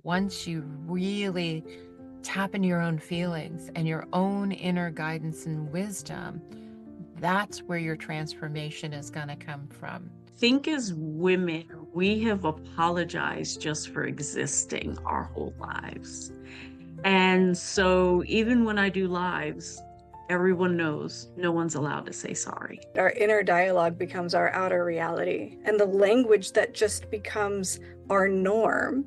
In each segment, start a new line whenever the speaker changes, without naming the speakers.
once you really tap into your own feelings and your own inner guidance and wisdom, that's where your transformation is going to come from.
I think as women, we have apologized just for existing our whole lives. And so even when I do lives, everyone knows no one's allowed to say sorry.
Our inner dialogue becomes our outer reality, and the language that just becomes our norm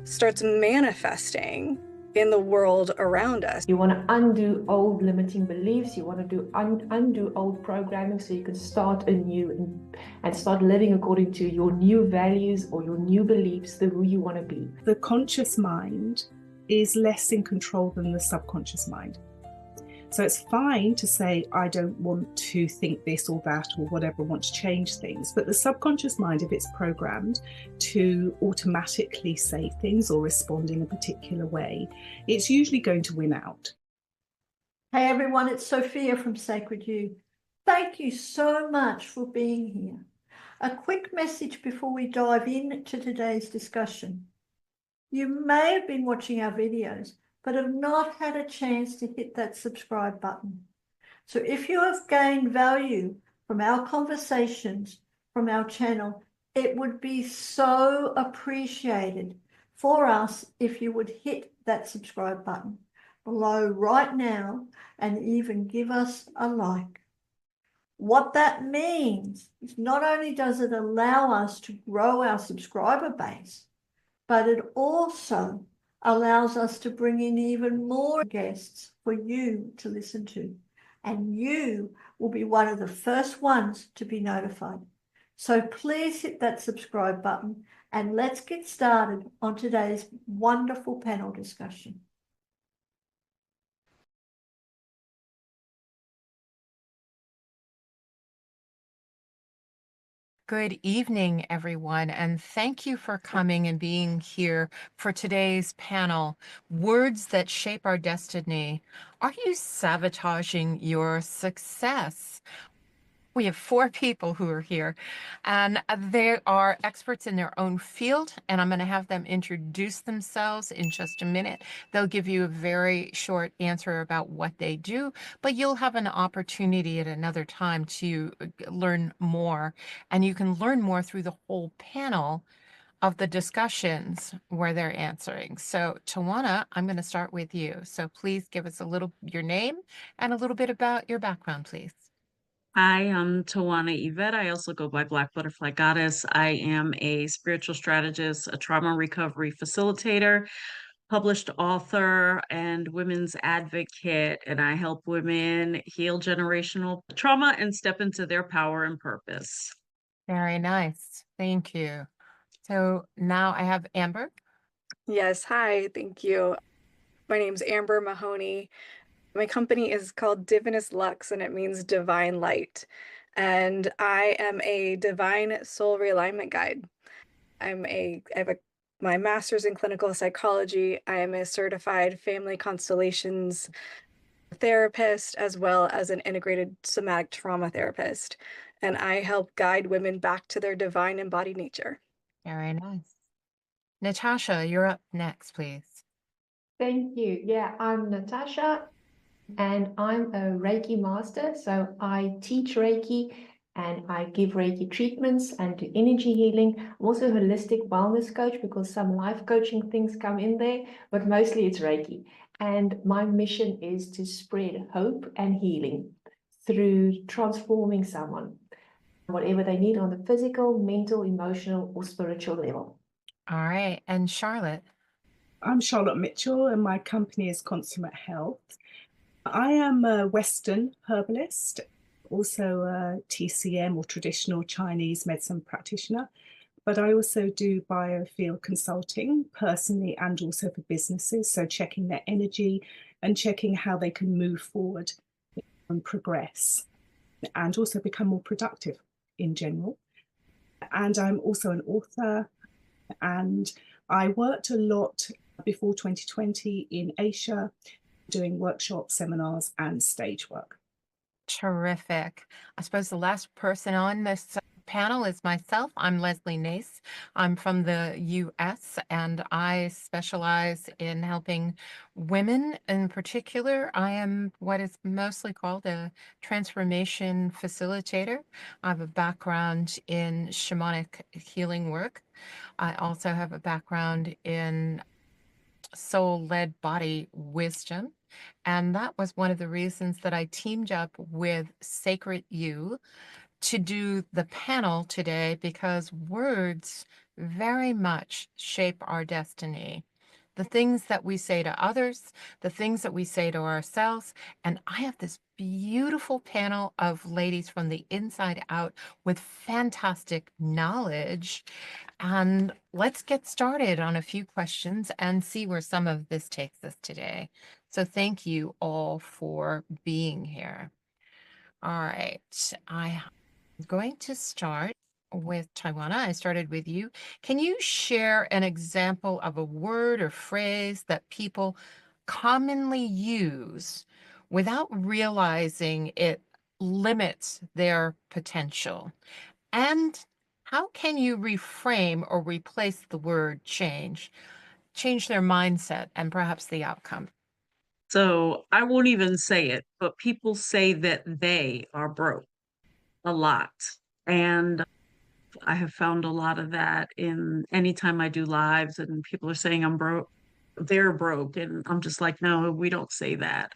starts manifesting in the world around us.
You want to undo old limiting beliefs, you want to undo old programming so you can start anew and start living according to your new values or your new beliefs, who you want to be.
The conscious mind is less in control than the subconscious mind. So it's fine to say, I don't want to think this or that or whatever, want to change things. But the subconscious mind, if it's programmed to automatically say things or respond in a particular way, it's usually going to win out.
Hey everyone, it's Sophia from Sacred You. Thank you so much for being here. A quick message before we dive into today's discussion. You may have been watching our videos, but have not had a chance to hit that subscribe button. So if you have gained value from our conversations, from our channel, it would be so appreciated for us if you would hit that subscribe button below right now and even give us a like. What that means is not only does it allow us to grow our subscriber base, but it also allows us to bring in even more guests for you to listen to. And you will be one of the first ones to be notified. So please hit that subscribe button and let's get started on today's wonderful panel discussion.
Good evening, everyone, and thank you for coming and being here for today's panel, Words That Shape Our Destiny. Are you sabotaging your success? We have 4 people who are here, and they are experts in their own field, and I'm going to have them introduce themselves in just a minute. They'll give you a very short answer about what they do, but you'll have an opportunity at another time to learn more, and you can learn more through the whole panel of the discussions where they're answering. So TYWANAH, I'm going to start with you. So please give us a little, your name and a little bit about your background, please.
Hi, I'm TYWANAH EVETTE. I also go by Black Butterfly Goddess. I am a spiritual strategist, a trauma recovery facilitator, published author, and women's advocate, and I help women heal generational trauma and step into their power and purpose.
Very nice. Thank you. So now I have Amber.
Yes, hi, thank you. My name's Amber MAHONEY. My company is called Divinus Lux, and it means divine light. And I am a divine soul realignment guide. I have my master's in clinical psychology. I am a certified family constellations therapist, as well as an integrated somatic trauma therapist. And I help guide women back to their divine embodied nature.
Very nice. Natasja, you're up next, please.
Thank you. Yeah, I'm Natasja, and I'm a Reiki master. So I teach Reiki and I give Reiki treatments and do energy healing. I'm also a holistic wellness coach because some life coaching things come in there, but mostly it's Reiki. And my mission is to spread hope and healing through transforming someone, whatever they need on the physical, mental, emotional, or spiritual level.
All right. And Charlotte.
I'm Charlotte Mitchell, and my company is Consummate Health. I am a Western herbalist, also a TCM or traditional Chinese medicine practitioner, but I also do biofield consulting personally and also for businesses, so checking their energy and checking how they can move forward and progress and also become more productive in general. And I'm also an author, and I worked a lot before 2020 in Asia, doing workshops, seminars, and stage work.
Terrific. I suppose the last person on this panel is myself. I'm Lesley NASE. I'm from the US and I specialize in helping women in particular. I am what is mostly called a transformation facilitator. I have a background in shamanic healing work. I also have a background in soul-led body wisdom. And that was one of the reasons that I teamed up with Sacred You to do the panel today, because words very much shape our destiny. The things that we say to others, the things that we say to ourselves. And I have this beautiful panel of ladies from the inside out with fantastic knowledge. And let's get started on a few questions and see where some of this takes us today. So thank you all for being here. All right, I'm going to start with TYWANAH. I started with you. Can you share an example of a word or phrase that people commonly use without realizing it limits their potential? And how can you reframe or replace the word change their mindset and perhaps the outcome?
So I won't even say it, but people say that they are broke a lot. And I have found a lot of that in anytime I do lives and people are saying I'm broke, they're broke. And I'm just like, no, we don't say that.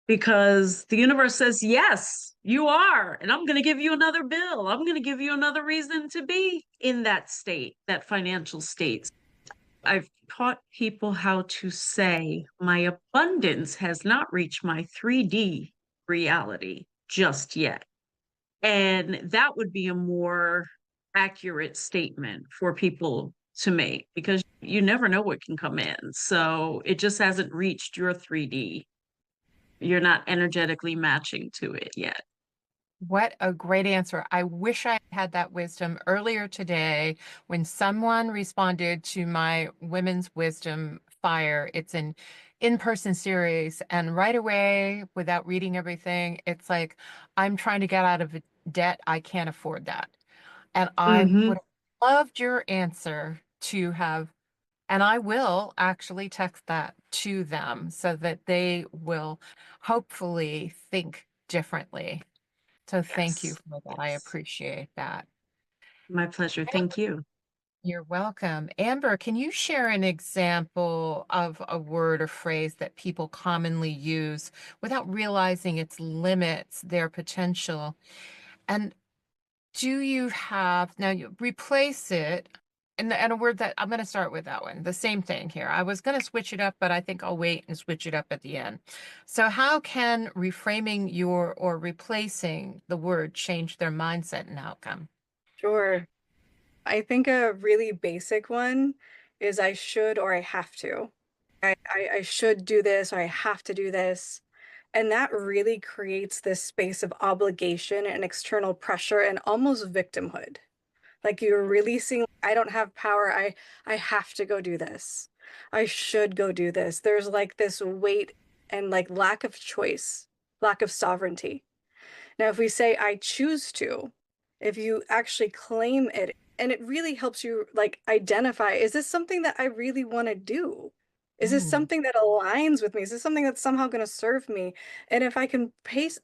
Because the universe says, yes, you are. And I'm going to give you another bill. I'm going to give you another reason to be in that state, that financial state. I've taught people how to say, my abundance has not reached my 3D reality just yet. And that would be a more accurate statement for people to make, because you never know what can come in. So it just hasn't reached your 3D. You're not energetically matching to it yet.
What a great answer. I wish I had that wisdom earlier today when someone responded to my Women's Wisdom Fire. It's an in-person series, and right away, without reading everything, it's like, I'm trying to get out of debt. I can't afford that. And I would have loved your answer to have, and I will actually text that to them so that they will hopefully think differently. So thank you
Yes.
for that. I appreciate that.
My pleasure. Thank you.
You're welcome. Amber, can you share an example of a word or phrase that people commonly use without realizing its limits their potential? And do you have, now you replace it, and a word that I'm going to start with that one, the same thing here. I was going to switch it up, but I think I'll wait and switch it up at the end. So how can reframing or replacing the word change their mindset and outcome?
Sure. I think a really basic one is I should or I have to. I should do this or I have to do this. And that really creates this space of obligation and external pressure and almost victimhood. Like you're releasing, I don't have power. I have to go do this. I should go do this. There's like this weight and like lack of choice, lack of sovereignty. Now, if we say I choose to, if you actually claim it, and it really helps you like identify, is this something that I really want to do? Is this
Mm.
something that aligns with me? Is this something that's somehow going to serve me? And if I can place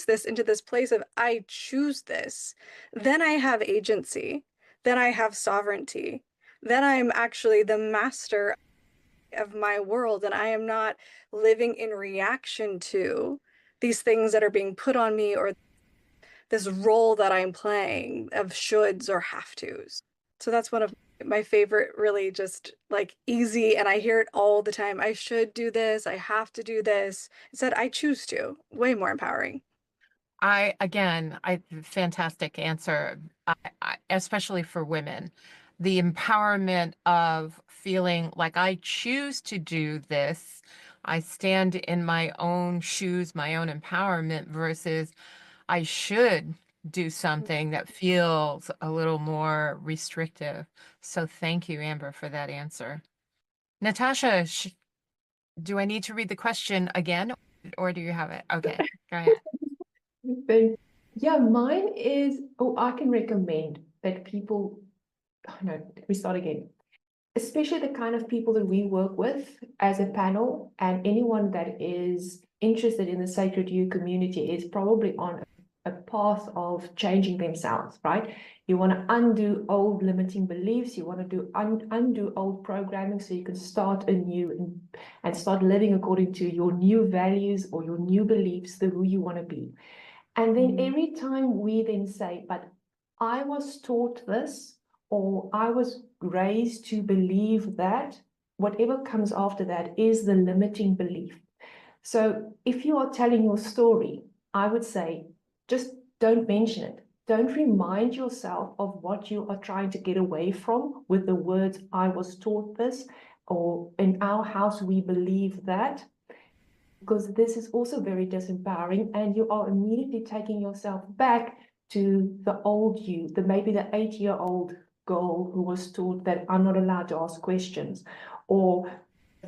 this into this place of I choose this, then I have agency, then I have sovereignty, then I'm actually the master of my world, and I am not living in reaction to these things that are being put on me or this role that I'm playing of shoulds or have tos. So that's one of my favorite, really just like easy, and I hear it all the time. I should do this. I have to do this. Instead, I choose to. Way more empowering.
Fantastic answer, especially for women. The empowerment of feeling like I choose to do this. I stand in my own shoes, my own empowerment versus I should do something that feels a little more restrictive. So thank you, Amber, for that answer. Natasja, do I need to read the question again, or do you have it? Okay, go ahead.
Thank Yeah, mine is, oh, I can recommend that people, oh no, we start again. Especially the kind of people that we work with as a panel, and anyone that is interested in the Sacred You community is probably on a path of changing themselves, right? You want to undo old limiting beliefs, you want to undo old programming so you can start anew and start living according to your new values or your new beliefs, the who you want to be. And then every time we then say, but I was taught this, or I was raised to believe that, whatever comes after that is the limiting belief. So if you are telling your story, I would say, just don't mention it. Don't remind yourself of what you are trying to get away from with the words, I was taught this, or in our house, we believe that, because this is also very disempowering, and you are immediately taking yourself back to the old you, maybe the 8-year-old girl who was taught that I'm not allowed to ask questions, or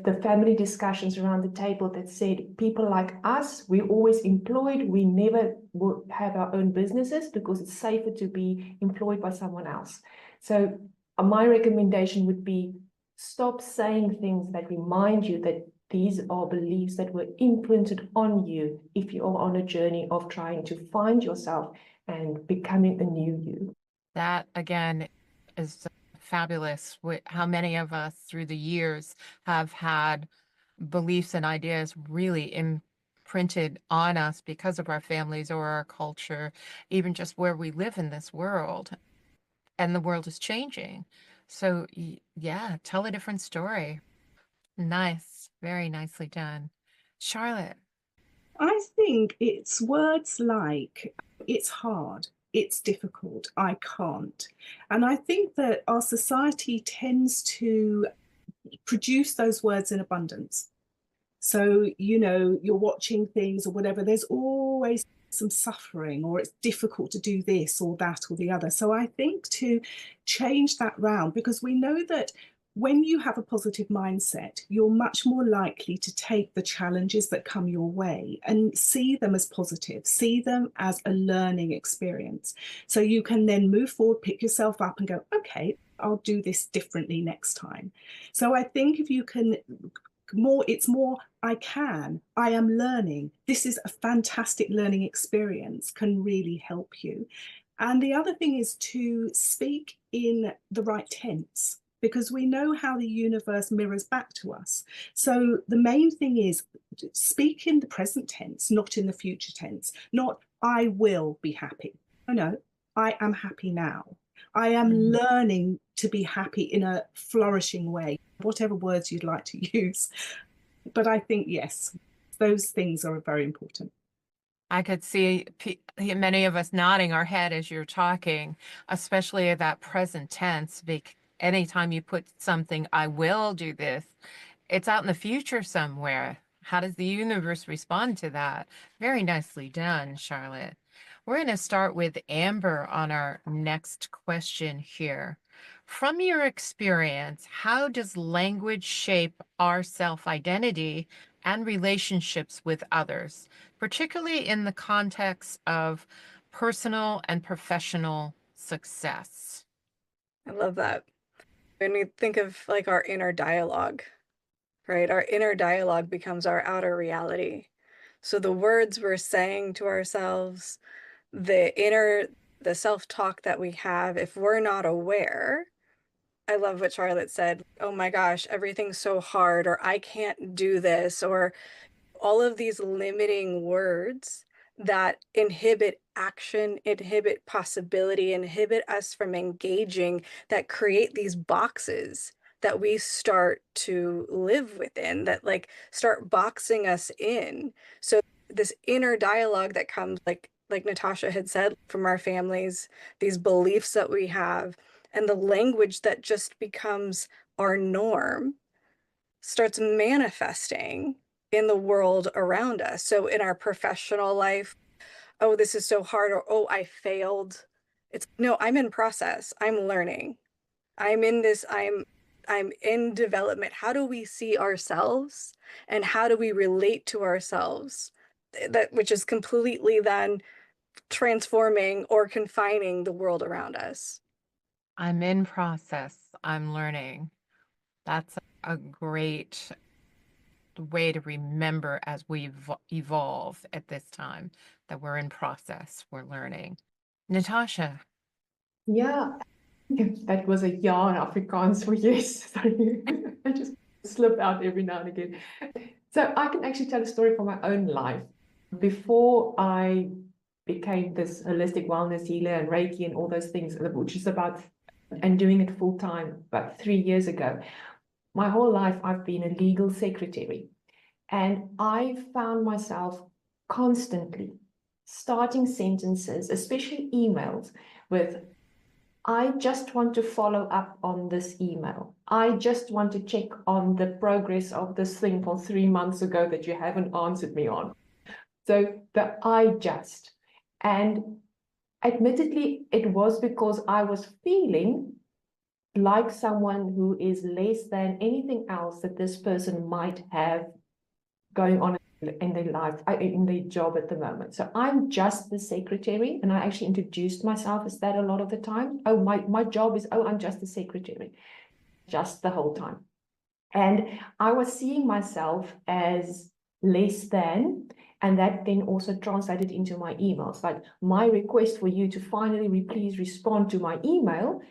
the family discussions around the table that said people like us, we're always employed, we never will have our own businesses because it's safer to be employed by someone else. So my recommendation would be stop saying things that remind you that these are beliefs that were imprinted on you if you are on a journey of trying to find yourself and becoming a new you.
That again is fabulous. How many of us through the years have had beliefs and ideas really imprinted on us because of our families or our culture, even just where we live in this world. And the world is changing. So, yeah, tell a different story. Nice. Very nicely done. Charlotte.
I think it's words like, it's hard, it's difficult, I can't. And I think that our society tends to produce those words in abundance. So, you're watching things or whatever, there's always some suffering, or it's difficult to do this or that or the other. So I think to change that round, because we know that when you have a positive mindset, you're much more likely to take the challenges that come your way and see them as positive, see them as a learning experience. So you can then move forward, pick yourself up and go, okay, I'll do this differently next time. So I think if you can it's more, I am learning, this is a fantastic learning experience, can really help you. And the other thing is to speak in the right tense, because we know how the universe mirrors back to us. So the main thing is speak in the present tense, not in the future tense. Not I will be happy. No, I am happy now. I am learning to be happy in a flourishing way, whatever words you'd like to use. But I think, yes, those things are very important.
I could see many of us nodding our head as you're talking, especially that present tense. Anytime you put something, I will do this, it's out in the future somewhere. How does the universe respond to that? Very nicely done, Charlotte. We're going to start with Amber on our next question here. From your experience, how does language shape our self-identity and relationships with others, particularly in the context of personal and professional success?
I love that. When we think of like our inner dialogue, right? Our inner dialogue becomes our outer reality. So the words we're saying to ourselves, the self-talk that we have, if we're not aware, I love what Charlotte said, oh my gosh, everything's so hard, or I can't do this, or all of these limiting words that inhibit action, inhibit possibility, inhibit us from engaging, that create these boxes that we start to live within, that like start boxing us in. So this inner dialogue that comes, like Natasja had said, from our families, these beliefs that we have, and the language that just becomes our norm starts manifesting in the world around us. So in our professional life, oh, this is so hard, or oh, I failed. It's no, I'm in process. I'm learning. I'm in this, I'm in development. How do we see ourselves and how do we relate to ourselves? That which is completely then transforming or confining the world around us.
I'm in process. I'm learning. That's a great way to remember as we evolve at this time, that we're in process, we're learning. Natasja.
Yeah, that was a ja in Afrikaans for yes. Sorry, I just slip out every now and again. So I can actually tell a story from my own life. Before I became this holistic wellness healer and Reiki and all those things, which is about, and doing it full time about 3 years ago, my whole life I've been a legal secretary. And I found myself constantly starting sentences, especially emails, with, I just want to follow up on this email. I just want to check on the progress of this thing from 3 months ago that you haven't answered me on. So the I just. And admittedly, it was because I was feeling like someone who is less than anything else that this person might have going on in their life, in their job at the moment. So I'm just the secretary, and I actually introduced myself as that a lot of the time. Oh, my job is, I'm just the secretary, just the whole time. And I was seeing myself as less than, and that then also translated into my emails. Like, my request for you to finally please respond to my email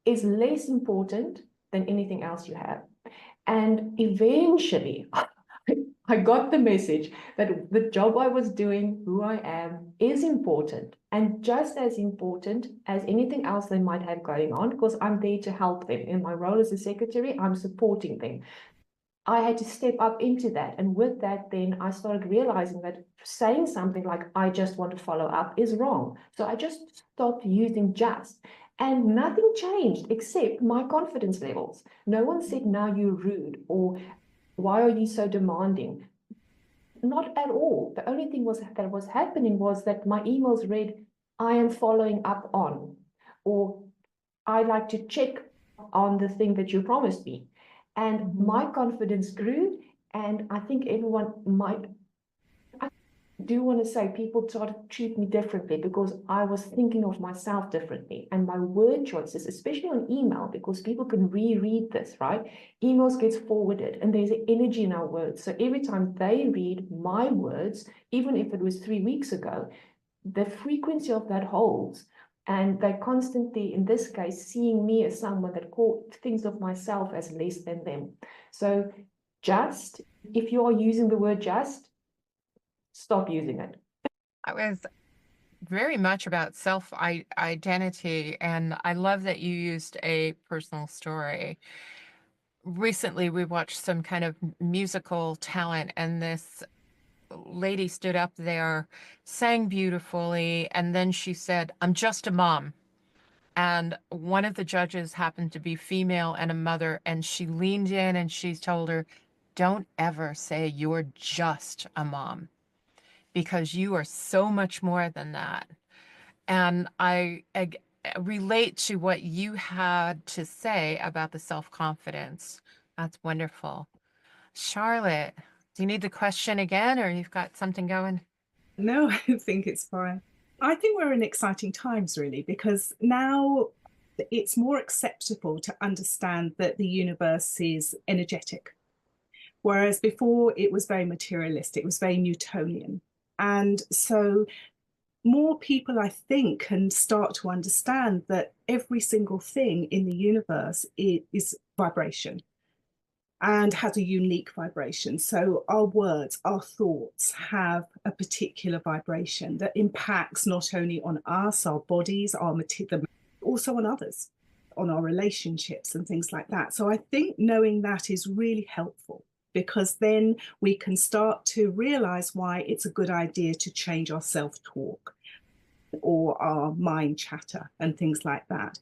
is less important than anything else you have. And eventually, I got the message that the job I was doing, who I am, is important, and just as important as anything else they might have going on, because I'm there to help them. In my role as a secretary, I'm supporting them. I had to step up into that. And with that, then I started realizing that saying something like, I just want to follow up, is wrong. So I just stopped using just. And nothing changed except my confidence levels. No one said, now you're rude, or why are you so demanding? Not at all. The only thing that was happening was that my emails read, I am following up on, or I'd like to check on the thing that you promised me. And my confidence grew, and I think everyone might, I do want to say, people started to treat me differently because I was thinking of myself differently. And my word choices, especially on email, because people can reread this, right? Emails gets forwarded, and there's an energy in our words. So every time they read my words, even if it was 3 weeks ago, the frequency of that holds. And they constantly, in this case, seeing me as someone that thinks of myself as less than them. So just, if you are using the word just, stop using it.
I was very much about self-identity, and I love that you used a personal story. Recently, we watched some kind of musical talent, and this lady stood up there, sang beautifully, and then she said, I'm just a mom. And one of the judges happened to be female and a mother, and she leaned in and she told her, don't ever say you're just a mom, because you are so much more than that. And I relate to what you had to say about the self-confidence. That's wonderful. Charlotte, do you need the question again, or you've got something going?
No, I think it's fine. I think we're in exciting times, really, because now it's more acceptable to understand that the universe is energetic. Whereas before it was very materialistic, it was very Newtonian. And so more people, I think, can start to understand that every single thing in the universe is vibration and has a unique vibration. So our words, our thoughts have a particular vibration that impacts not only on us, our bodies, our material, also on others, on our relationships and things like that. So I think knowing that is really helpful, because then we can start to realize why it's a good idea to change our self-talk or our mind chatter and things like that.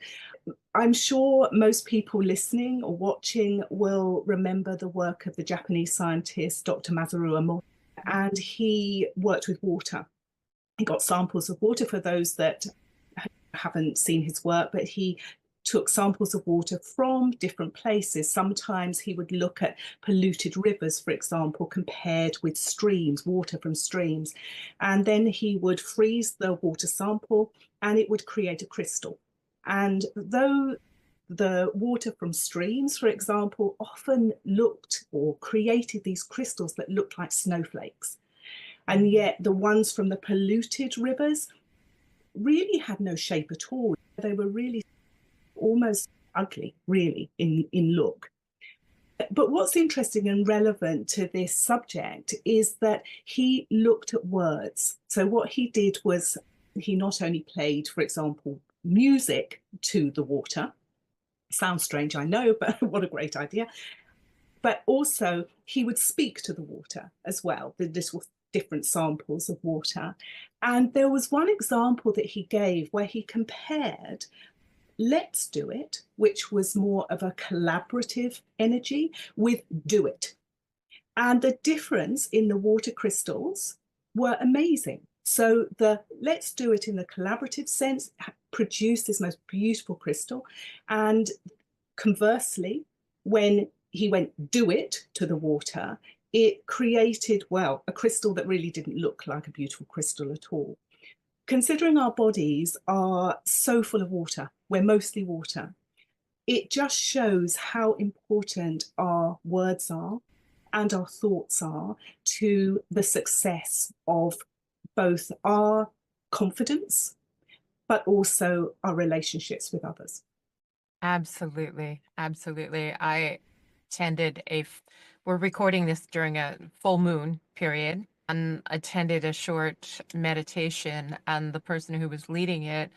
I'm sure most people listening or watching will remember the work of the Japanese scientist, Dr. Masaru Emoto, and he worked with water. He got samples of water, for those that haven't seen his work, but he took samples of water from different places. Sometimes he would look at polluted rivers, for example, compared with streams, water from streams. And then he would freeze the water sample and it would create a crystal. And though the water from streams, for example, often looked or created these crystals that looked like snowflakes, and yet the ones from the polluted rivers really had no shape at all. They were really almost ugly, really, in look. But what's interesting and relevant to this subject is that he looked at words. So what he did was he not only played, for example, music to the water. Sounds strange, I know, but what a great idea. But also he would speak to the water as well. This was different samples of water. And there was one example that he gave where he compared let's do it, which was more of a collaborative energy, with do it. And the difference in the water crystals were amazing. So the let's do it in the collaborative sense produced this most beautiful crystal. And conversely, when he went do it to the water, it created, well, a crystal that really didn't look like a beautiful crystal at all. Considering our bodies are so full of water, we're mostly water, it just shows how important our words are and our thoughts are to the success of both our confidence, but also our relationships with others.
Absolutely. Absolutely. We're recording this during a full moon period, and attended a short meditation, and the person who was leading it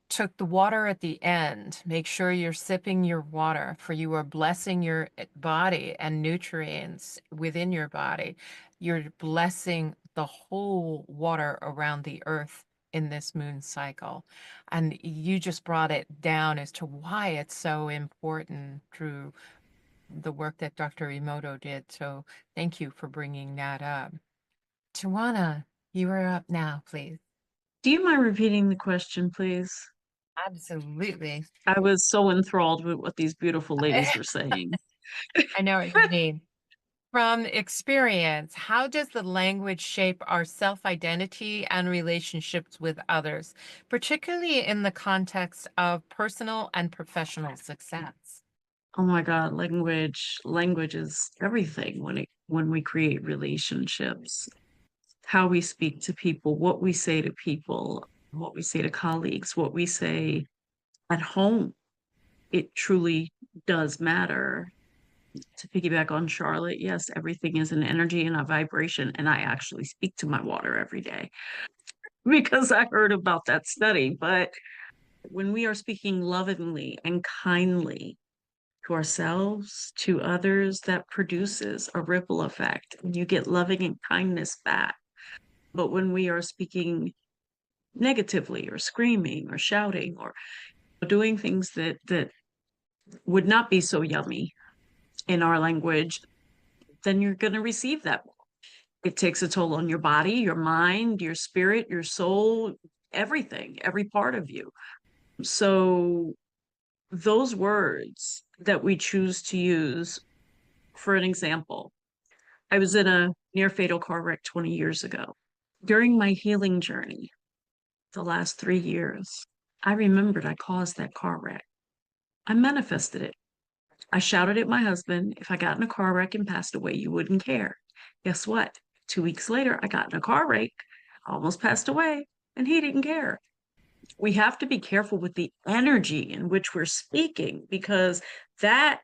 took the water at the end. Make sure you're sipping your water, for you are blessing your body and nutrients within your body. You're blessing the whole water around the earth in this moon cycle. And you just brought it down as to why it's so important through the work that Dr. Emoto did. So thank you for bringing that up. TYWANAH, you are up now, please.
Do you mind repeating the question, please?
Absolutely.
I was so enthralled with what these beautiful ladies were saying.
I know what you mean. From experience, how does the language shape our self-identity and relationships with others, particularly in the context of personal and professional success?
Oh my God, language is everything when we create relationships. How we speak to people, what we say to people, what we say to colleagues, what we say at home. It truly does matter. To piggyback on Charlotte, yes, everything is an energy and a vibration, and I actually speak to my water every day because I heard about that study. But when we are speaking lovingly and kindly to ourselves, to others, that produces a ripple effect, and you get loving and kindness back. But when we are speaking negatively or screaming or shouting or doing things that would not be so yummy in our language, then you're going to receive that. It takes a toll on your body, your mind, your spirit, your soul, everything, every part of you. So those words that we choose to use, for an example, I was in a near fatal car wreck 20 years ago. During my healing journey, the last 3 years, I remembered I caused that car wreck. I manifested it. I shouted at my husband, if I got in a car wreck and passed away, you wouldn't care. Guess what? 2 weeks later, I got in a car wreck, almost passed away, and he didn't care. We have to be careful with the energy in which we're speaking, because that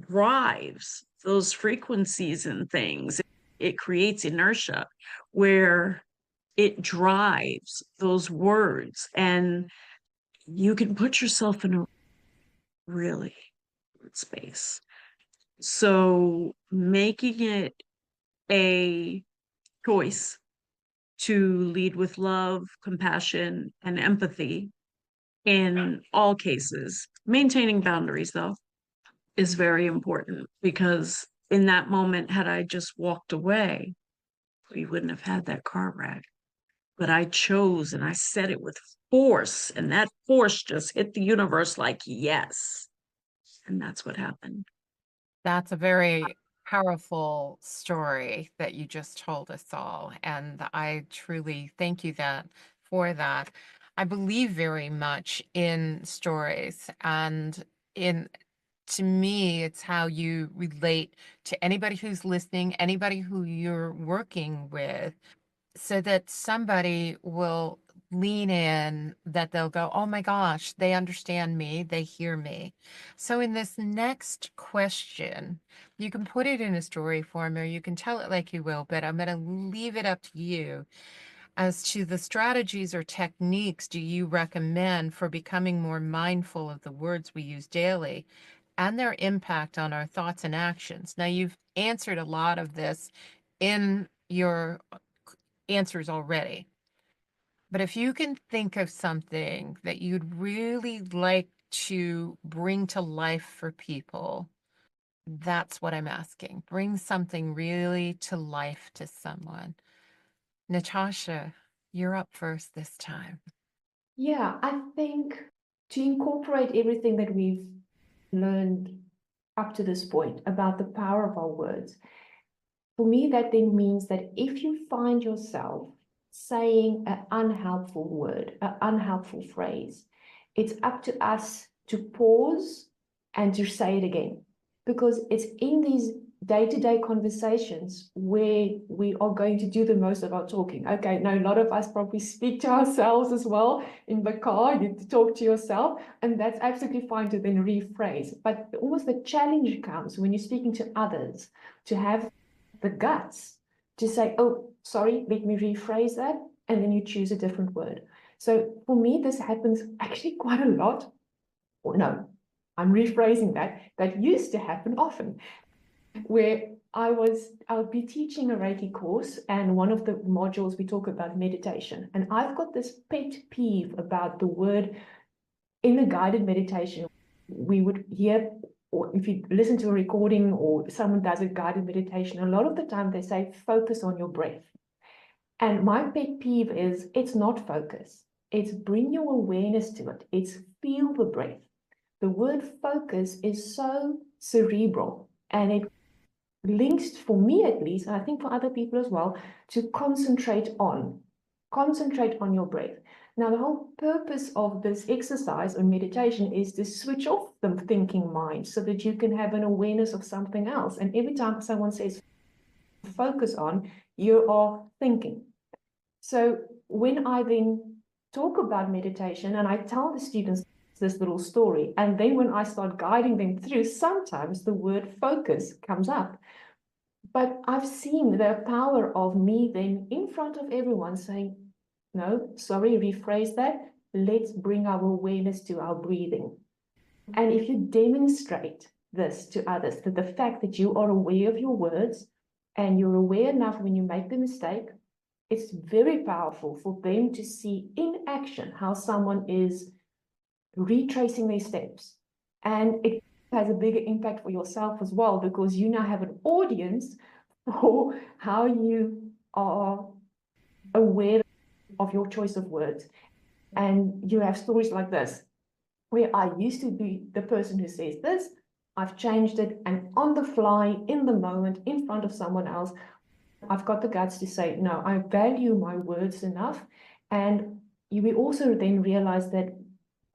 drives those frequencies and things. It creates inertia where it drives those words, and you can put yourself in a really good space. So making it a choice to lead with love, compassion, and empathy in all cases, maintaining boundaries though, is very important, because in that moment, had I just walked away, we wouldn't have had that car wreck. but I chose and I said it with force, and that force just hit the universe like, yes. And that's what happened.
That's a very powerful story that you just told us all, and I truly thank you for that. I believe very much in stories, and in to me, it's how you relate to anybody who's listening, anybody who you're working with, so that somebody will lean in, that they'll go, oh my gosh, they understand me, they hear me. So in this next question, you can put it in a story form or you can tell it like you will, but I'm going to leave it up to you as to the strategies or techniques do you recommend for becoming more mindful of the words we use daily and their impact on our thoughts and actions. Now, you've answered a lot of this in your answers already. But if you can think of something that you'd really like to bring to life for people, that's what I'm asking. Bring something really to life to someone. Natasja, you're up first this time.
Yeah, I think to incorporate everything that we've learned up to this point about the power of our words, for me, that then means that if you find yourself saying an unhelpful word, an unhelpful phrase, it's up to us to pause and to say it again. Because it's in these day-to-day conversations where we are going to do the most of our talking. Okay, now a lot of us probably speak to ourselves as well in the car. You talk to yourself, and that's absolutely fine to then rephrase. But almost the challenge comes when you're speaking to others to have the guts to say, oh, sorry, let me rephrase that, and then you choose a different word. So for me, this happens actually quite a lot. Or no, I'm rephrasing that. That used to happen often, where I'll be teaching a Reiki course, and one of the modules we talk about meditation. And I've got this pet peeve about the word in the guided meditation. We would hear, or if you listen to a recording or someone does a guided meditation, a lot of the time they say, focus on your breath. And my pet peeve is, it's not focus. It's bring your awareness to it. It's feel the breath. The word focus is so cerebral, and it links, for me at least, and I think for other people as well, to concentrate on your breath. Now, the whole purpose of this exercise or meditation is to switch off the thinking mind so that you can have an awareness of something else. And every time someone says focus on, you are thinking. So when I then talk about meditation and I tell the students this little story, and then when I start guiding them through, sometimes the word focus comes up. But I've seen the power of me then in front of everyone saying, no, sorry, rephrase that. Let's bring our awareness to our breathing. And if you demonstrate this to others, that the fact that you are aware of your words and you're aware enough when you make the mistake, it's very powerful for them to see in action how someone is retracing their steps. And it has a bigger impact for yourself as well, because you now have an audience for how you are aware of your choice of words. And you have stories like this, where I used to be the person who says this, I've changed it, and on the fly, in the moment, in front of someone else, I've got the guts to say, no, I value my words enough. And we also then realize that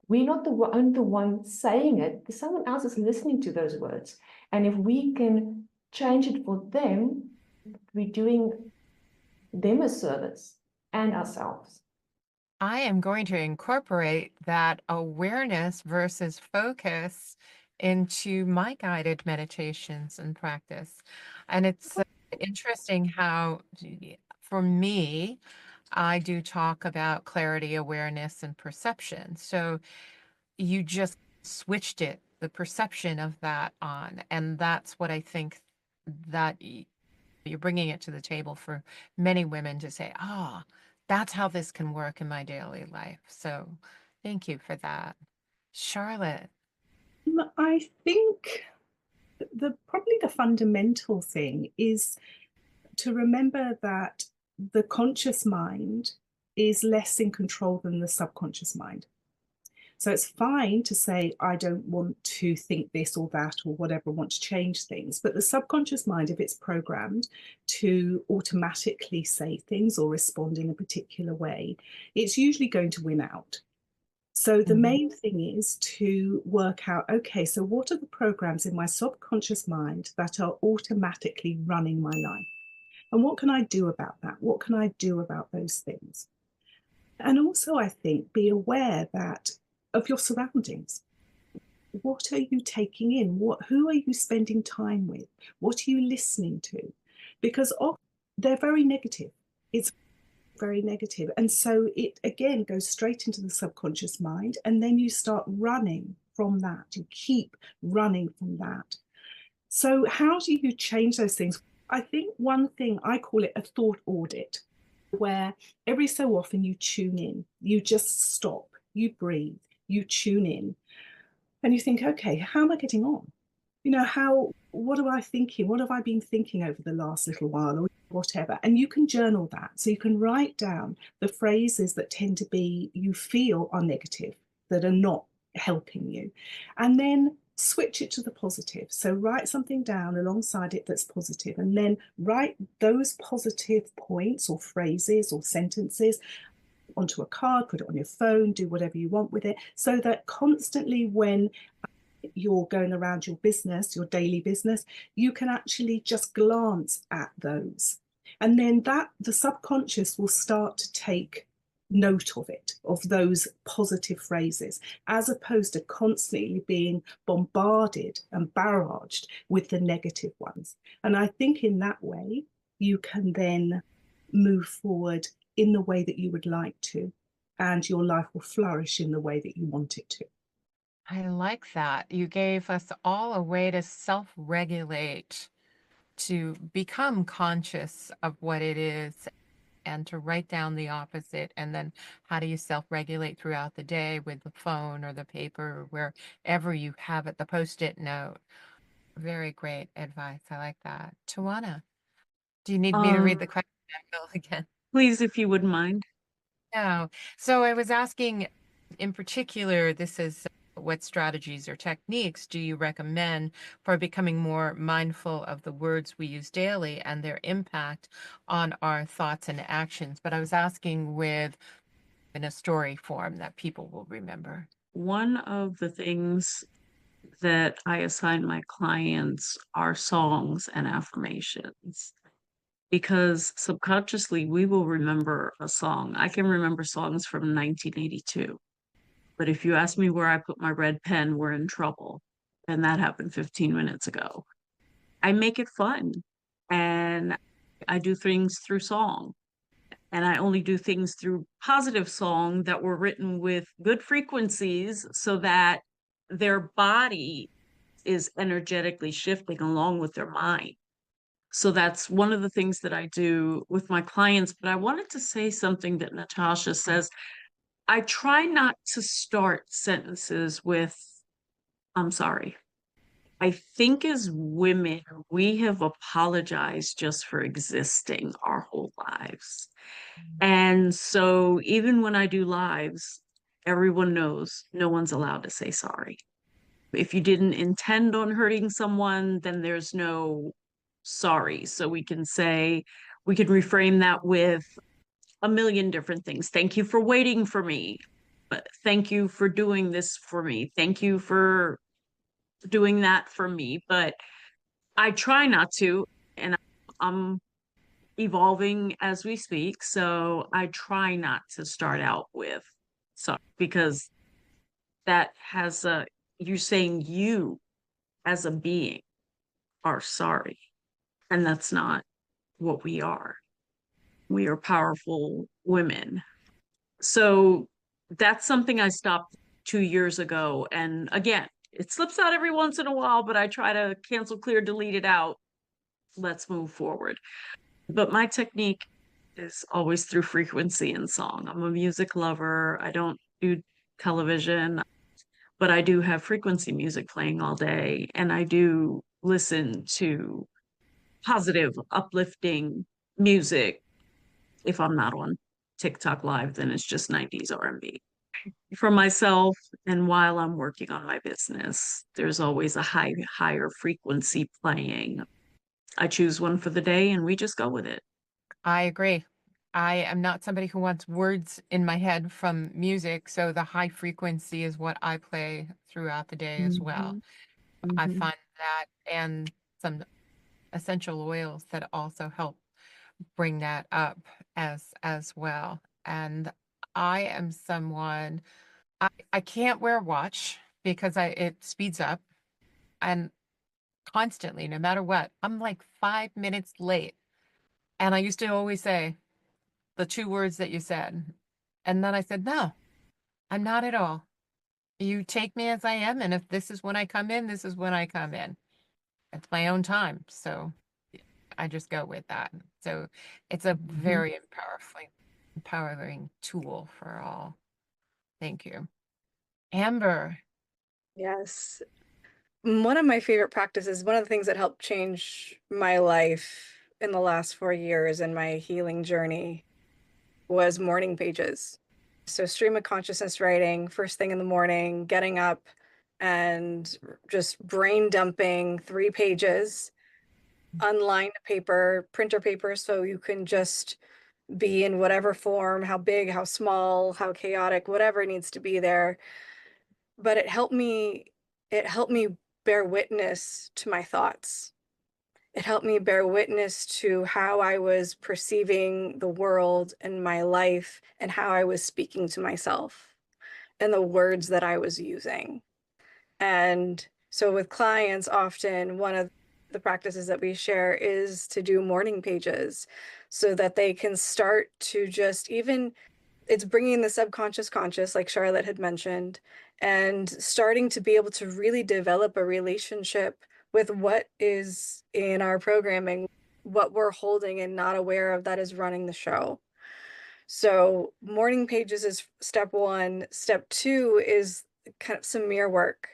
we're not the only one saying it, someone else is listening to those words. And if we can change it for them, we're doing them a service and ourselves.
I am going to incorporate that awareness versus focus into my guided meditations and practice. And it's interesting how, for me, I do talk about clarity, awareness, and perception. So you just switched it, the perception of that on. And that's what I think that you're bringing it to the table for many women to say, ah, that's how this can work in my daily life. So thank you for that. Charlotte.
I think probably the fundamental thing is to remember that the conscious mind is less in control than the subconscious mind. So it's fine to say, I don't want to think this or that or whatever, want to change things. But the subconscious mind, if it's programmed to automatically say things or respond in a particular way, it's usually going to win out. So the main thing is to work out, okay, so what are the programs in my subconscious mind that are automatically running my life? And what can I do about that? What can I do about those things? And also, I think, be aware that of your surroundings. What are you taking in? Who are you spending time with? What are you listening to? Because often they're very negative. It's very negative. And so it again goes straight into the subconscious mind, and then you start running from that. You keep running from that. So how do you change those things? I think one thing, I call it a thought audit, where every so often you tune in, you just stop, you breathe, you tune in, and you think, okay, how am I getting on? You know, what am I thinking? What have I been thinking over the last little while or whatever? And you can journal that. So you can write down the phrases that tend to be, you feel are negative, that are not helping you. And then switch it to the positive. So write something down alongside it that's positive, and then write those positive points or phrases or sentences onto a card, put it on your phone, do whatever you want with it, so that constantly when you're going around your business, your daily business, you can actually just glance at those. And then the subconscious will start to take note of it, of those positive phrases, as opposed to constantly being bombarded and barraged with the negative ones. And I think in that way, you can then move forward in the way that you would like to, and your life will flourish in the way that you want it to.
I like that. You gave us all a way to self-regulate, to become conscious of what it is, and to write down the opposite. And then how do you self-regulate throughout the day with the phone or the paper or wherever you have it, the Post-it note. Very great advice. I like that. TYWANAH, do you need me to read the question again?
Please, if you wouldn't mind.
No. So I was asking in particular, this is what strategies or techniques do you recommend for becoming more mindful of the words we use daily and their impact on our thoughts and actions? But I was asking in a story form that people will remember.
One of the things that I assign my clients are songs and affirmations, because subconsciously we will remember a song. I can remember songs from 1982, but if you ask me where I put my red pen, we're in trouble. And that happened 15 minutes ago. I make it fun, and I do things through song. And I only do things through positive song that were written with good frequencies so that their body is energetically shifting along with their mind. So that's one of the things that I do with my clients. But I wanted to say something that Natasja says. I try not to start sentences with, I'm sorry. I think as women, we have apologized just for existing our whole lives. And so even when I do lives, everyone knows no one's allowed to say sorry. If you didn't intend on hurting someone, then there's no sorry. So we can reframe that with a million different things. Thank you for waiting for me. But thank you for doing this for me. Thank you for doing that for me. But I try not to, and I'm evolving as we speak. So I try not to start out with sorry, because that has you're saying you as a being are sorry. And that's not what we are. We are powerful women. So that's something I stopped 2 years ago. And again, it slips out every once in a while, but I try to cancel, clear, delete it out. Let's move forward. But my technique is always through frequency and song. I'm a music lover. I don't do television, but I do have frequency music playing all day. And I do listen to positive, uplifting music if I'm not on TikTok live, then it's just 90s R&B. For myself, and while I'm working on my business, there's always a higher frequency playing. I choose one for the day and we just go with it.
I agree. I am not somebody who wants words in my head from music, so the high frequency is what I play throughout the day as well. I
Mhm.
find that and some essential oils that also help bring that up as well. And I am someone I can't wear a watch because it speeds up and constantly, no matter what, I'm like 5 minutes late. And I used to always say the two words that you said. And then I said, no, I'm not at all. You take me as I am. And if this is when I come in, this is when I come in. It's my own time. So I just go with that. So it's a very empowering tool for all. Thank you. Amber.
Yes. One of my favorite practices, one of the things that helped change my life in the last 4 years in my healing journey was morning pages. So stream of consciousness writing, first thing in the morning, getting up and just brain dumping 3 pages, unlined paper, printer paper, so you can just be in whatever form, how big, how small, how chaotic, whatever needs to be there. But it helped me bear witness to my thoughts. It helped me bear witness to how I was perceiving the world and my life and how I was speaking to myself and the words that I was using. And so with clients, often one of the practices that we share is to do morning pages so that they can start to just even, it's bringing the subconscious conscious, like Charlotte had mentioned, and starting to be able to really develop a relationship with what is in our programming, what we're holding and not aware of that is running the show. So morning pages is step one. Step two is kind of some mirror work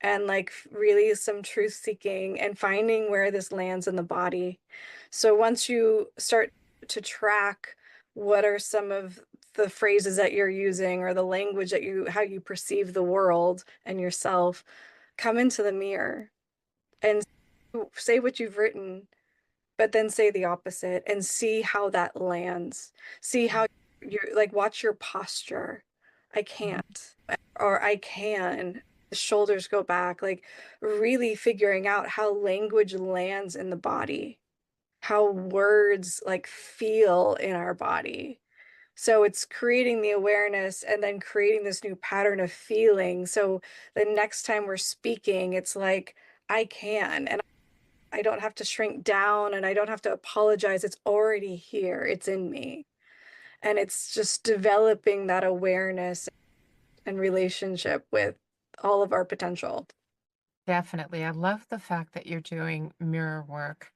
and like really some truth seeking and finding where this lands in the body. So once you start to track what are some of the phrases that you're using or the language that how you perceive the world and yourself, come into the mirror and say what you've written, but then say the opposite and see how that lands. See how you're like, watch your posture. I can't, or I can. The shoulders go back, like really figuring out how language lands in the body, how words like feel in our body. So it's creating the awareness and then creating this new pattern of feeling. So the next time we're speaking, it's like, I can, and I don't have to shrink down and I don't have to apologize. It's already here. It's in me. And it's just developing that awareness and relationship with all of our potential.
Definitely. I love the fact that you're doing mirror work.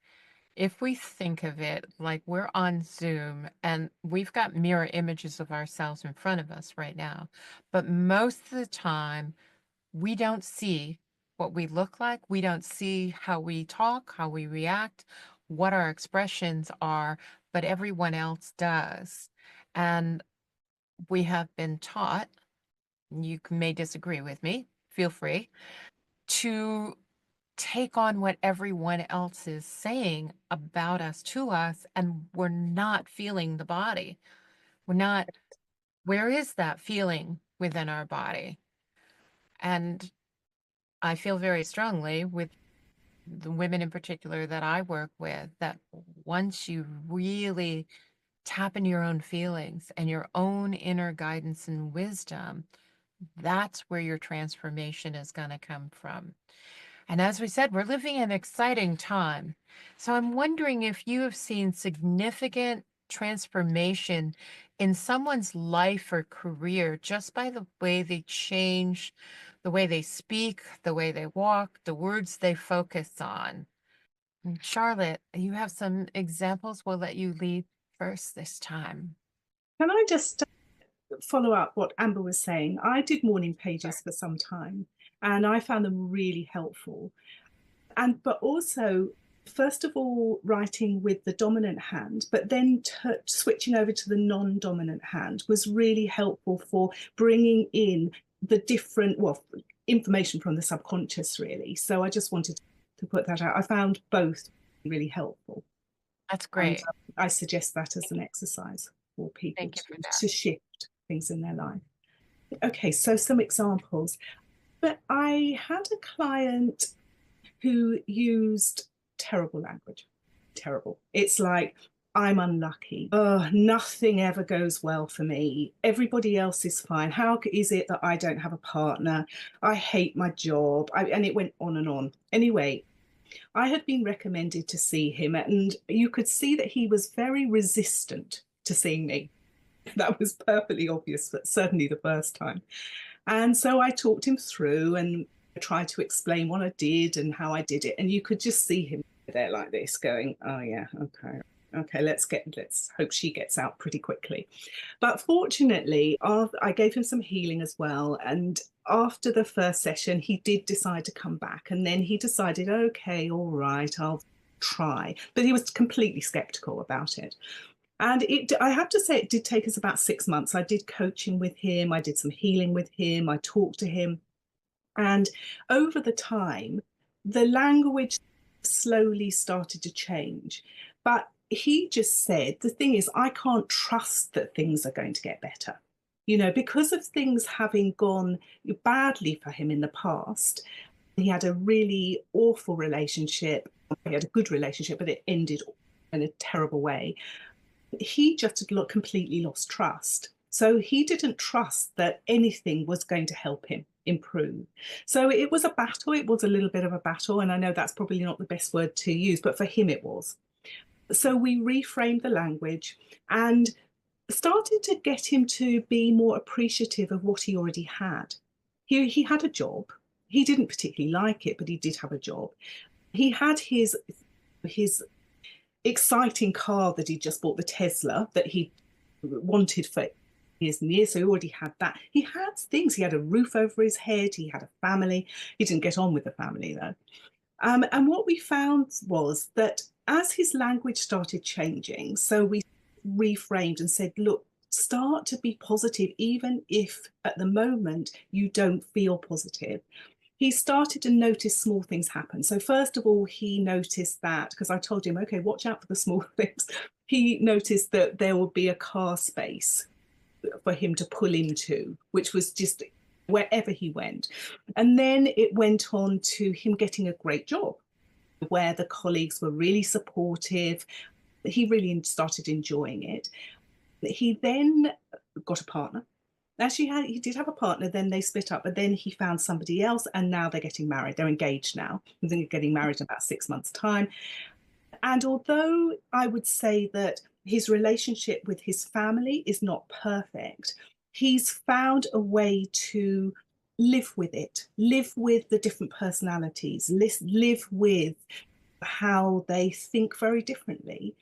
If we think of it like we're on Zoom and we've got mirror images of ourselves in front of us right now, but most of the time we don't see what we look like. We don't see how we talk, how we react, what our expressions are, but everyone else does. And we have been taught, you may disagree with me, feel free, to take on what everyone else is saying about us to us, and we're not feeling the body. We're not, where is that feeling within our body? And I feel very strongly with the women in particular that I work with that once you really tap into your own feelings and your own inner guidance and wisdom, that's where your transformation is going to come from. And as we said, we're living in an exciting time. So I'm wondering if you have seen significant transformation in someone's life or career just by the way they change, the way they speak, the way they walk, the words they focus on. And Charlotte, you have some examples. We'll let you lead first this time.
Can I just follow up what Amber was saying? I did morning pages for some time and I found them really helpful. But also first of all, writing with the dominant hand, but then switching over to the non-dominant hand was really helpful for bringing in the different, well, information from the subconscious, really. So I just wanted to put that out. I found both really helpful.
That's
And
great.
I suggest that as an exercise for people
Thank you for that.
to shift things in their life. Okay, so some examples. But I had a client who used terrible language. Terrible. It's like, I'm unlucky. Oh, nothing ever goes well for me. Everybody else is fine. How is it that I don't have a partner? I hate my job. And it went on and on. Anyway, I had been recommended to see him, and you could see that he was very resistant to seeing me. That was perfectly obvious, but certainly the first time. And so I talked him through and tried to explain what I did and how I did it. And you could just see him there like this going, oh yeah, okay, let's hope she gets out pretty quickly. But fortunately, I gave him some healing as well. And after the first session, he did decide to come back. And then he decided, okay, all right, I'll try. But he was completely skeptical about it. And I have to say, it did take us about 6 months. I did coaching with him. I did some healing with him. I talked to him. And over the time, the language slowly started to change. But he just said, the thing is, I can't trust that things are going to get better. You know, because of things having gone badly for him in the past, he had a really awful relationship. He had a good relationship, but it ended in a terrible way. He just completely lost trust. So he didn't trust that anything was going to help him improve. So it was a battle. It was a little bit of a battle. And I know that's probably not the best word to use, but for him it was. So we reframed the language and started to get him to be more appreciative of what he already had. He had a job. He didn't particularly like it, but he did have a job. He had his exciting car that he just bought, the Tesla, that he wanted for years and years. So he already had that. He had things. He had a roof over his head. He had a family. He didn't get on with the family, though. And what we found was that as his language started changing, so we reframed and said, look, start to be positive, even if at the moment you don't feel positive. He started to notice small things happen. So first of all, he noticed that, because I told him, okay, watch out for the small things. He noticed that there would be a car space for him to pull into, which was just wherever he went. And then it went on to him getting a great job where the colleagues were really supportive. He really started enjoying it. He then got a partner. Actually, he did have a partner, then they split up, but then he found somebody else, and now they're getting married. They're engaged now. They're getting married in about 6 months' time. And although I would say that his relationship with his family is not perfect, he's found a way to live with it, live with the different personalities, live with how they think very differently.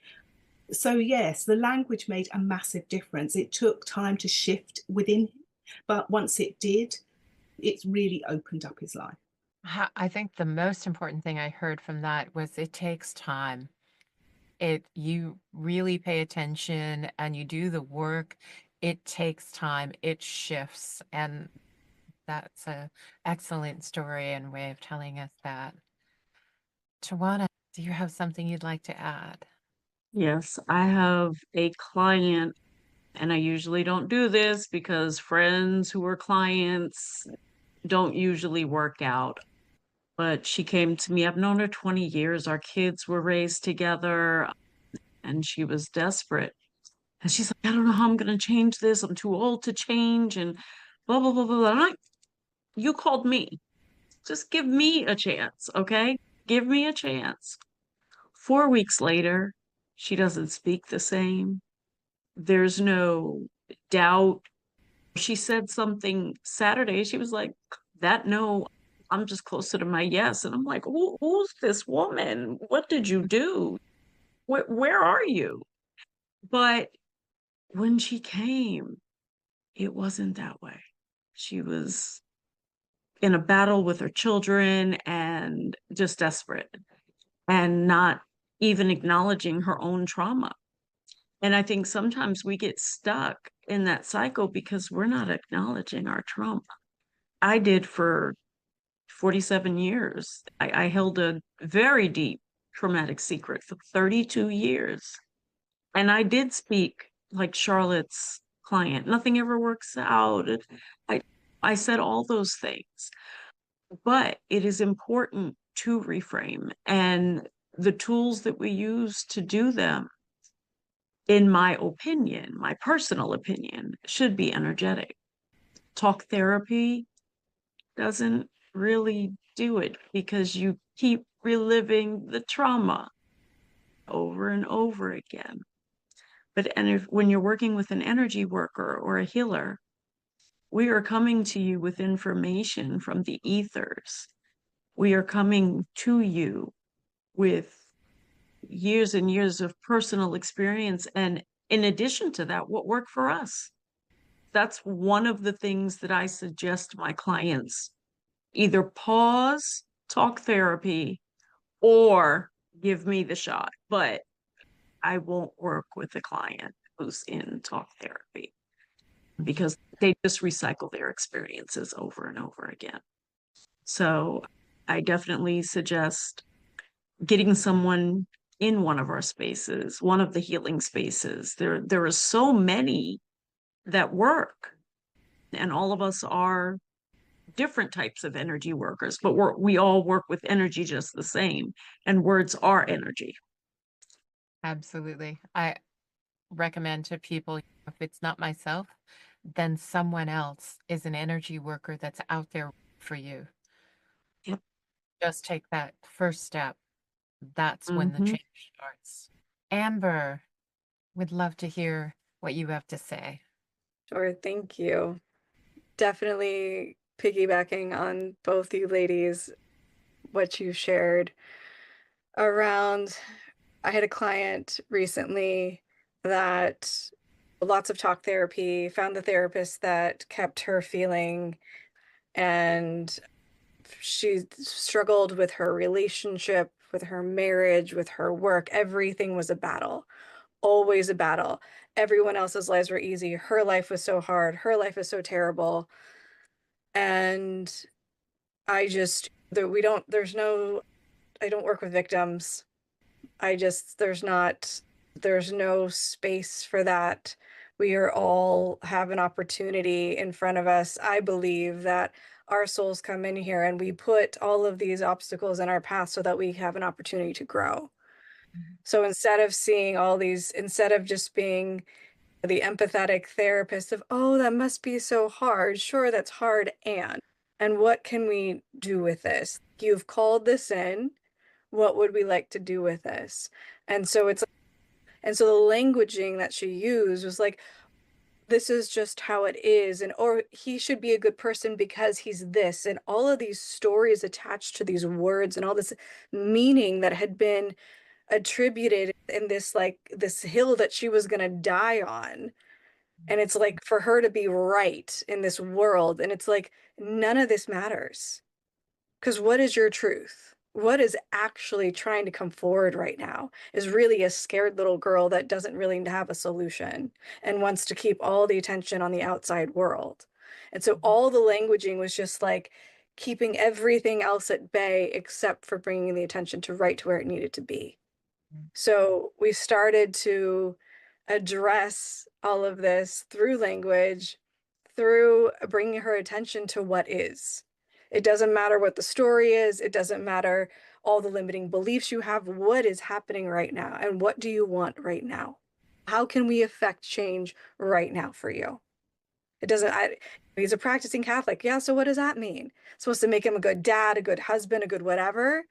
So yes, the language made a massive difference. It took time to shift within him, but once it did, it really opened up his life.
I think the most important thing I heard from that was it takes time. You really pay attention and you do the work. It takes time. It shifts, and that's an excellent story and way of telling us that. TYWANAH, do you have something you'd like to add?
Yes, I have a client, and I usually don't do this because friends who are clients don't usually work out. But she came to me. I've known her 20 years. Our kids were raised together, and she was desperate. And she's like, I don't know how I'm going to change this. I'm too old to change, and blah, blah, blah, blah, blah. I'm like, you called me. Just give me a chance, okay? Give me a chance. 4 weeks later, she doesn't speak the same. There's no doubt. She said something Saturday. She was like, that no, I'm just closer to my yes. And I'm like, who's this woman? What did you do? Where are you? But when she came, it wasn't that way. She was in a battle with her children and just desperate. and not even acknowledging her own trauma. And I think sometimes we get stuck in that cycle because we're not acknowledging our trauma. I did for 47 years. I held a very deep traumatic secret for 32 years. And I did speak like Charlotte's client. Nothing ever works out. I said all those things. But it is important to reframe. And the tools that we use to do them, in my opinion, my personal opinion, should be energetic. Talk therapy doesn't really do it because you keep reliving the trauma over and over again. When you're working with an energy worker or a healer, we are coming to you with information from the ethers. We are coming to you with years and years of personal experience. And in addition to that, what worked for us. That's one of the things that I suggest my clients either pause talk therapy or give me the shot. But I won't work with a client who's in talk therapy because they just recycle their experiences over and over again. So I definitely suggest getting someone in one of our spaces, one of the healing spaces. There are so many that work, and all of us are different types of energy workers, but we all work with energy just the same, and words are energy.
Absolutely. I recommend to people, if it's not myself, then someone else is an energy worker that's out there for you.
Yep.
Just take that first step. That's when the
Mhm.
change starts. Amber, would love to hear what you have to say.
Sure, thank you. Definitely piggybacking on both you ladies, what you shared around. I had a client recently that lots of talk therapy, found the therapist that kept her feeling, and she struggled with her relationship, with her marriage, with her work. Everything was a battle, always a battle. Everyone else's lives were easy. Her life was so hard. Her life is so terrible. And I just, I don't work with victims. There's no space for that. We are all have an opportunity in front of us. I believe that our souls come in here and we put all of these obstacles in our path so that we have an opportunity to grow. So instead of seeing all these, instead of just being the empathetic therapist of, oh, that must be so hard. Sure, that's hard. And what can we do with this? You've called this in. What would we like to do with this? And so and so the languaging that she used was like, this is just how it is. And, or he should be a good person because he's this, and all of these stories attached to these words and all this meaning that had been attributed in this, like this hill that she was going to die on. And it's like for her to be right in this world. And it's like, none of this matters. Because what is your truth? What is actually trying to come forward right now is really a scared little girl that doesn't really have a solution and wants to keep all the attention on the outside world. And so all the languaging was just like keeping everything else at bay except for bringing the attention to right to where it needed to be. So we started to address all of this through language, through bringing her attention to what is. It doesn't matter what the story is. It doesn't matter all the limiting beliefs you have. What is happening right now? And what do you want right now? How can we affect change right now for you? It doesn't, he's a practicing Catholic. Yeah, so what does that mean? It's supposed to make him a good dad, a good husband, a good whatever?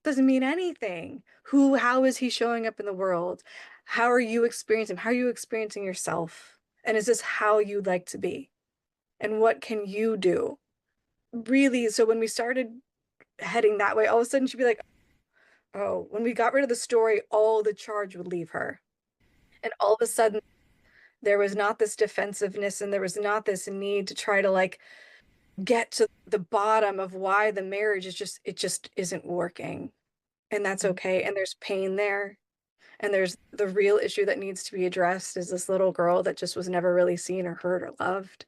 Doesn't mean anything. How is he showing up in the world? How are you experiencing him? How are you experiencing yourself? And is this how you'd like to be? And what can you do? Really, so when we started heading that way, all of a sudden she'd be like, oh, when we got rid of the story, all the charge would leave her. And all of a sudden, there was not this defensiveness and there was not this need to try to like get to the bottom of why the marriage is just, it just isn't working. and that's okay. And there's pain there. And there's the real issue that needs to be addressed is this little girl that just was never really seen or heard or loved.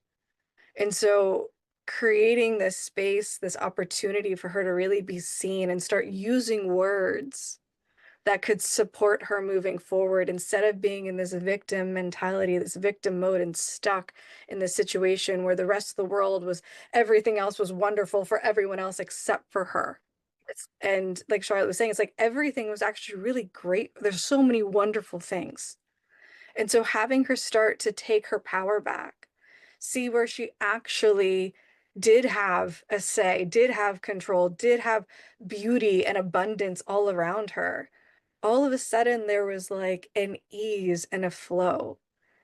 And so creating this space, this opportunity for her to really be seen and start using words that could support her moving forward instead of being in this victim mentality, this victim mode, and stuck in this situation where the rest of the world was, everything else was wonderful for everyone else except for her. And like Charlotte was saying, it's like everything was actually really great. There's so many wonderful things. And so having her start to take her power back, see where she actually did have a say, did have control, did have beauty and abundance all around her. All of a sudden, there was like an ease and a flow.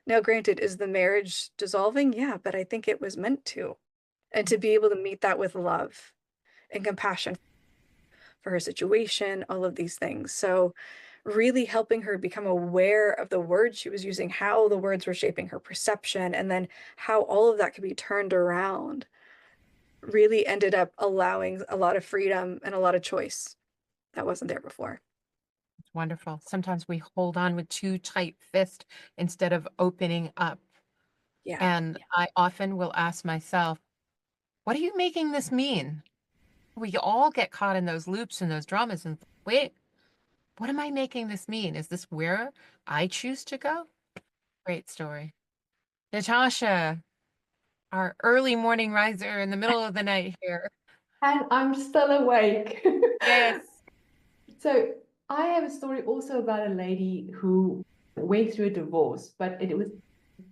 Now, granted, is the marriage dissolving? Yeah, but I think it was meant to. And to be able to meet that with love and compassion for her situation, all of these things. So really helping her become aware of the words she was using, how the words were shaping her perception, and then how all of that could be turned around really ended up allowing a lot of freedom and a lot of choice that wasn't there before.
It's wonderful. Sometimes we hold on with too tight fist instead of opening up.
Yeah.
And I often will ask myself, what are you making this mean? We all get caught in those loops and those dramas and wait, what am I making this mean? Is this where I choose to go? Great story. Natasja, our early morning riser in the middle of the night here.
And I'm still awake.
Yes.
So I have a story also about a lady who went through a divorce, but it was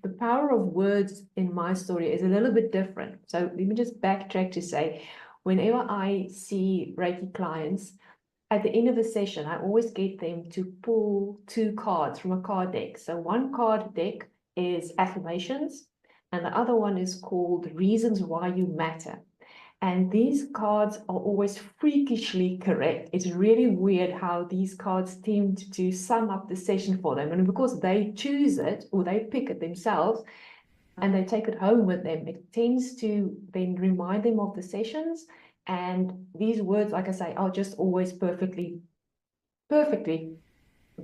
the power of words in my story is a little bit different. So let me just backtrack to say, whenever I see Reiki clients, at the end of a session, I always get them to pull 2 cards from a card deck. So one card deck is affirmations, and the other one is called reasons why you matter. And these cards are always freakishly correct. It's really weird how these cards tend to sum up the session for them. And because they choose it or they pick it themselves and they take it home with them, it tends to then remind them of the sessions. And these words, like I say, are just always perfectly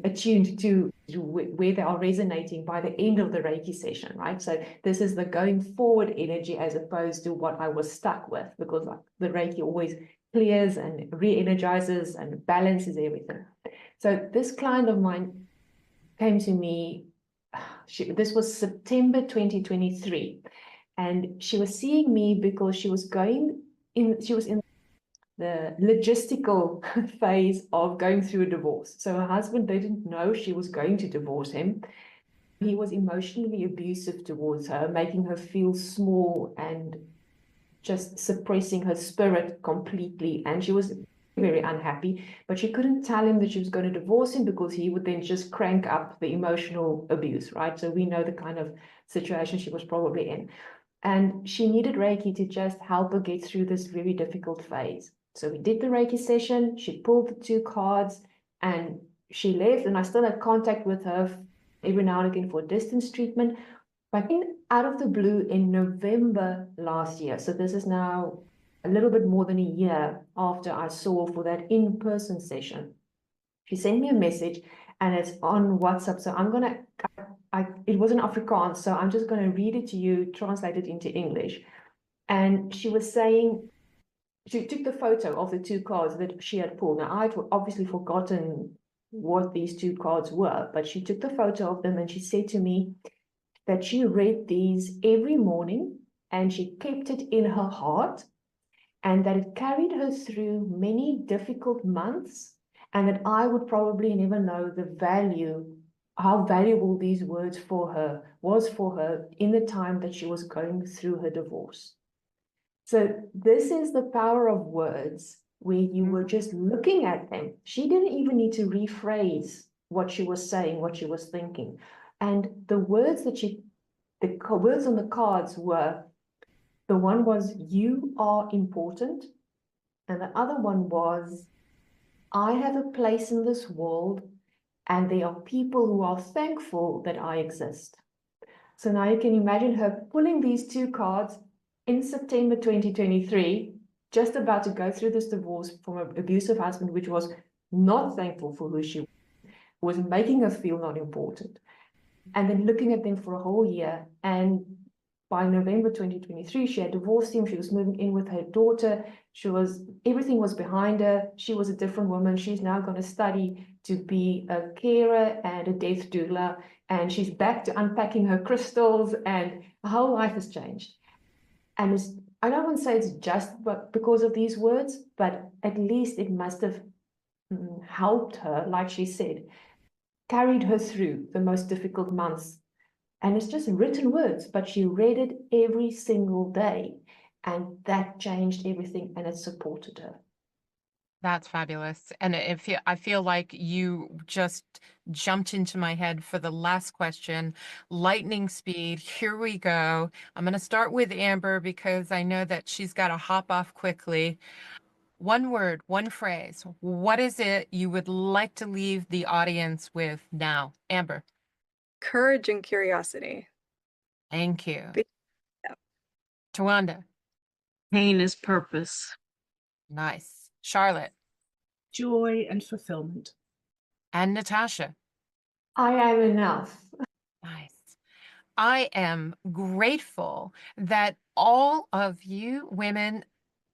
attuned to where they are resonating by the end of the Reiki session, right? So this is the going forward energy as opposed to what I was stuck with, because like the Reiki always clears and re-energizes and balances everything. So this client of mine came to me, this was September 2023, and she was seeing me because she was in the logistical phase of going through a divorce. So her husband didn't know she was going to divorce him. He was emotionally abusive towards her, making her feel small and just suppressing her spirit completely. And she was very unhappy, but she couldn't tell him that she was going to divorce him because he would then just crank up the emotional abuse, right? So we know the kind of situation she was probably in. And she needed Reiki to just help her get through this very difficult phase. So we did the Reiki session, she pulled the 2 cards, and she left, and I still had contact with her every now and again for distance treatment. But out of the blue in November last year, so this is now a little bit more than a year after I saw for that in-person session, she sent me a message, and it's on WhatsApp. So I'm gonna, it was in Afrikaans, so I'm just gonna read it to you, translate it into English. And she was saying, she took the photo of the 2 cards that she had pulled. Now, I'd obviously forgotten what these 2 cards were, but she took the photo of them and she said to me that she read these every morning and she kept it in her heart, and that it carried her through many difficult months, and that I would probably never know the value, how valuable these words was for her in the time that she was going through her divorce. So this is the power of words, where you were just looking at them. She didn't even need to rephrase what she was saying, what she was thinking. And the words that the words on the cards were, the one was, you are important. And the other one was, I have a place in this world, and there are people who are thankful that I exist. So now you can imagine her pulling these 2 cards in September 2023, just about to go through this divorce from an abusive husband, which was not thankful for who she was making her feel not important. And then looking at them for a whole year. And by November 2023, she had divorced him. She was moving in with her daughter. Everything was behind her. She was a different woman. She's now going to study to be a carer and a death doula. And she's back to unpacking her crystals, and her whole life has changed. And I don't want to say it's just because of these words, but at least it must have helped her, like she said, carried her through the most difficult months. And it's just written words, but she read it every single day. And that changed everything, and it supported her.
That's fabulous. And I feel like you just jumped into my head for the last question. Lightning speed. Here we go. I'm going to start with Amber because I know that she's got to hop off quickly. One word, one phrase. What is it you would like to leave the audience with now? Amber.
Courage and curiosity.
Thank you.
Yeah.
Tawanda.
Pain is purpose.
Nice. Charlotte.
Joy and fulfillment.
And Natasja.
I am enough.
Nice. I am grateful that all of you women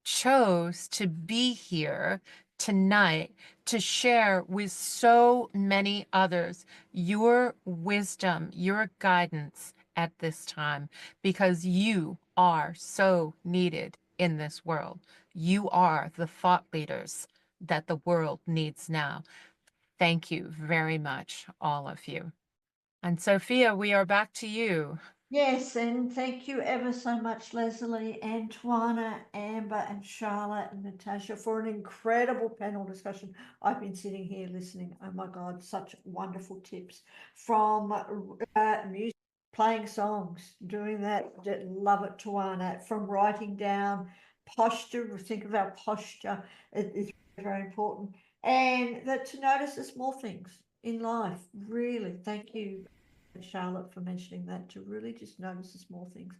chose to be here tonight to share with so many others your wisdom, your guidance at this time, because you are so needed in this world. You are the thought leaders that the world needs now. Thank you very much, all of you. And Sophia, we are back to you.
Yes, and thank you ever so much, Lesley and TYWANAH, Amber and Charlotte and Natasja, for an incredible panel discussion. I've been sitting here listening. Oh my God, such wonderful tips from music, playing songs, doing that. Love it, TYWANAH. From writing down posture, think of our posture. It's very important. And that to notice the small things in life. Really, thank you, Charlotte, for mentioning that, to really just notice the small things.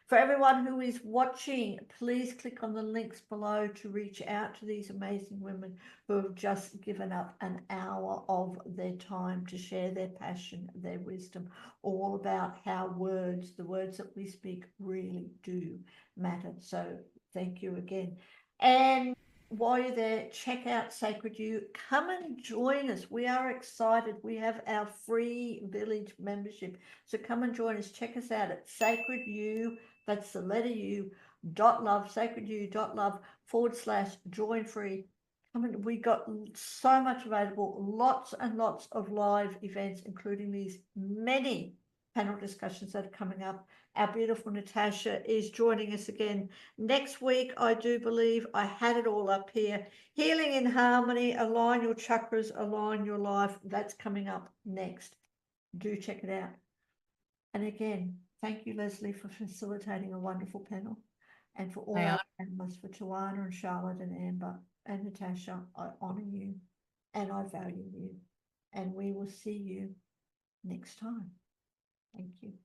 For everyone who is watching, please click on the links below to reach out to these amazing women who have just given up an hour of their time to share their passion, their wisdom, all about how the words that we speak really do matter. So thank you again. And while you're there, check out Sacred You. Come and join us. We are excited. We have our free village membership. So come and join us. Check us out at Sacred You. That's the letter U, .love, sacredyou.love/join free. We got so much available, lots and lots of live events, including these many panel discussions that are coming up. Our beautiful Natasja is joining us again next week. I do believe I had it all up here. Healing in Harmony, align your chakras, align your life. That's coming up next. Do check it out. And again, thank you, Lesley, for facilitating a wonderful panel. And for all our panelists, for TYWANAH and Charlotte and Amber and Natasja, I honor you and I value you. And we will see you next time. Thank you.